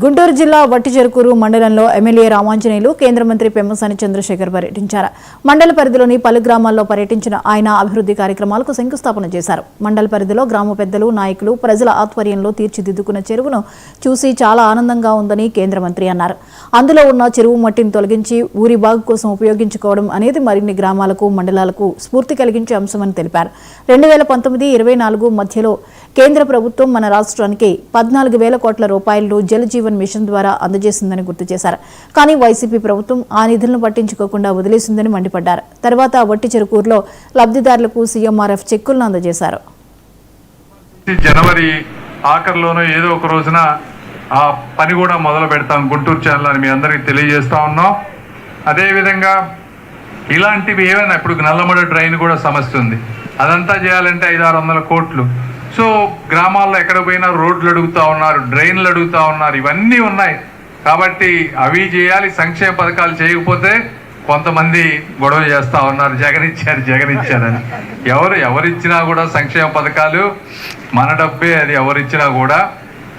గుంటూరు జిల్లా వట్టిచెరుకూరు మండలంలో ఎమ్మెల్యే రామాంజనేయులు కేంద్ర మంత్రి పెమ్మసాని చంద్రశేఖర్ పర్యటించారు. మండల పరిధిలోని పలు గ్రామాల్లో పర్యటించిన ఆయన అభివృద్ధి కార్యక్రమాలకు శంకుస్థాపన చేశారు. మండల పరిధిలో గ్రామ పెద్దలు, నాయకులు, ప్రజల ఆధ్వర్యంలో తీర్చిదిద్దుకున్న చెరువును చూసి చాలా ఆనందంగా ఉందని కేంద్ర మంత్రి అన్నారు. అందులో ఉన్న చెరువు మట్టిని తొలగించి ఊరి బాగు కోసం ఉపయోగించుకోవడం అనేది మరిన్ని గ్రామాలకు, మండలాలకు స్ఫూర్తి కలిగించే అంశమని తెలిపారు. 2019-24 మధ్యలో కేంద్ర ప్రభుత్వం మన రాష్ట్రానికి 14,000 కోట్ల రూపాయలను జల్ జీవన్ మిషన్ ద్వారా అందజేసిందని గుర్తు చేశారు. కానీ వైసీపీ ప్రభుత్వం ఆ నిధులను పట్టించుకోకుండా వదిలేసిందని మండిపడ్డారు. తర్వాత వట్టిచెరుకూరులో లబ్ధిదారులకు సీఎంఆర్ఎఫ్ చెక్కులను అందజేశారు. జనవరి ఆఖరిలోనో ఏదో ఒక రోజున ఆ పని కూడా మొదలు పెడతాం గుంటూరు ఛానల్ అని మీ అందరికీ తెలియజేస్తా ఉన్నాం. అదేవిధంగా ఇలాంటివి ఏమైనా ఇప్పుడు నల్లమడ డ్రైన్ కూడా సమస్య ఉంది. అదంతా చేయాలంటే 500-600 కోట్లు. సో గ్రామాల్లో ఎక్కడ పోయినా రోడ్లు అడుగుతూ ఉన్నారు, డ్రైన్లు అడుగుతూ ఉన్నారు, ఇవన్నీ ఉన్నాయి. కాబట్టి అవి చేయాలి. సంక్షేమ పథకాలు చేయకపోతే కొంతమంది గొడవ చేస్తూ ఉన్నారు, జగన్ ఇచ్చారని. ఎవరిచ్చినా కూడా సంక్షేమ పథకాలు మన డబ్బే, అది ఎవరిచ్చినా కూడా.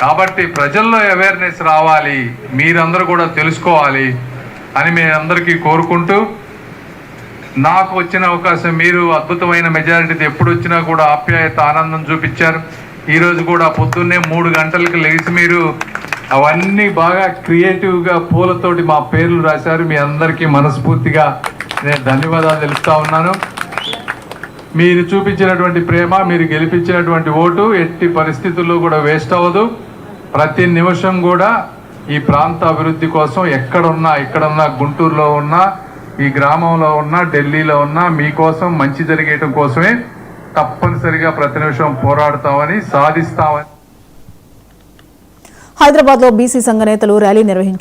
కాబట్టి ప్రజల్లో అవేర్నెస్ రావాలి, మీరందరూ కూడా తెలుసుకోవాలి అని మీ అందరికీ కోరుకుంటూ, నాకు వచ్చిన అవకాశం, మీరు అద్భుతమైన మెజారిటీతో ఎప్పుడు వచ్చినా కూడా ఆప్యాయత, ఆనందం చూపించారు. ఈరోజు కూడా పొద్దున్నే 3 గంటలకు లేచి మీరు అవన్నీ బాగా క్రియేటివ్గా పూలతోటి మా పేర్లు రాశారు. మీ అందరికీ మనస్ఫూర్తిగా నేను ధన్యవాదాలు తెలుపుతా ఉన్నాను. మీరు చూపించినటువంటి ప్రేమ, మీరు గెలిపించినటువంటి ఓటు ఎట్టి పరిస్థితుల్లో కూడా వేస్ట్ అవ్వదు. ప్రతి నిమిషం కూడా ఈ ప్రాంత అభివృద్ధి కోసం ఎక్కడున్నా గుంటూరులో ఉన్నా, ఈ గ్రామంలో ఉన్నా, ఢిల్లీలో ఉన్నా మీకోసం మంచి జరిగేయటం కోసమే తప్పనిసరిగా ప్రతి నిమిషం పోరాడతామని, సాధిస్తామని. హైదరాబాద్లో బీసీ సంఘ నేతలు ర్యాలీ నిర్వహించారు.